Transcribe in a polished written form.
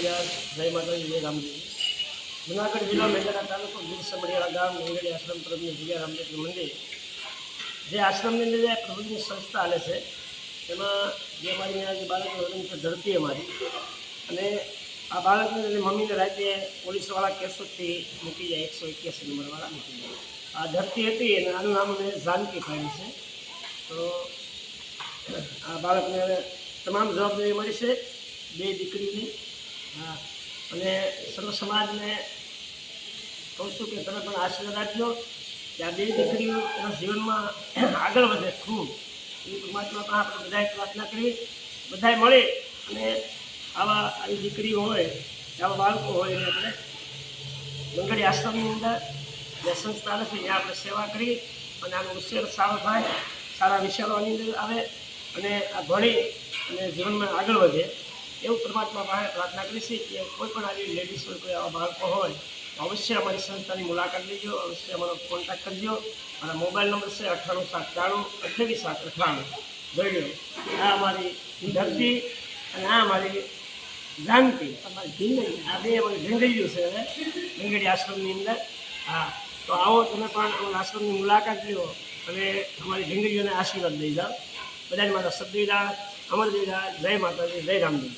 જય માતાજી, જય રામજી. જુનાગઢ જિલ્લા મેંદરા તાલુકો ગીર સમડિયાળા ગામ મેંગડી આશ્રમ પ્રભુની જગ્યા રામદેવજી મંદિર. જે આશ્રમની અંદર જે પ્રભુની સંસ્થા હાલે છે તેમાં જે અમારી અહીંયા જે બાળકનું લગ્ન છે ધરતી અમારી, અને આ બાળકને અને મમ્મીને રાતે પોલીસવાળા કેસોથી મૂકી જાય, 181 નંબરવાળા મૂકી જાય. આ ધરતી હતી અને આનું નામ અમે જાનકી પાડ્યું છે. તો આ બાળકને તમામ જવાબદારી મળી છે, 2 દીકરીની. હા, અને સર્વ સમાજને કહું છું કે તમે પણ આશીર્વાદ આપજો કે આ 2 દીકરીઓ એના જીવનમાં આગળ વધે ખૂબ. એ પરમાત્મા પણ આપણે બધાએ પ્રાર્થના કરી, બધાએ મળી અને આવી દીકરીઓ હોય, આવા બાળકો હોય એને આપણે મેંગડી આશ્રમની અંદર જે સંસ્થા નથી ત્યાં આપણે સેવા કરી અને આનો ઉછેર સારો થાય, સારા વિચારોની અંદર આવે અને આ ભણી અને જીવનમાં આગળ વધે એવું પરમાત્મા પાસે પ્રાર્થના કરીશી કે કોઈ પણ આવી લેડીઝ હોય, કોઈ આવા બાળકો હોય તો અવશ્ય અમારી સંસ્થાની મુલાકાત લેજો, અવશ્ય અમારો કોન્ટેક્ટ કરજો. મારા મોબાઈલ નંબર છે 98 792 28 798. જોઈ લો, આ અમારી ધરતી અને આ અમારી જાનકી, અમારી જિંદગી, આ 2 અમારી જિંદગીઓ છે હવે મેંગડી આશ્રમની અંદર. હા, તો આવો તમે પણ અમારા આશ્રમની મુલાકાત લો અને અમારી જિંદગીઓને આશીર્વાદ દઈ જાઓ. બધાને મારા સદવિદા, અમર વિદા, જય માતાજી, જય રામજી.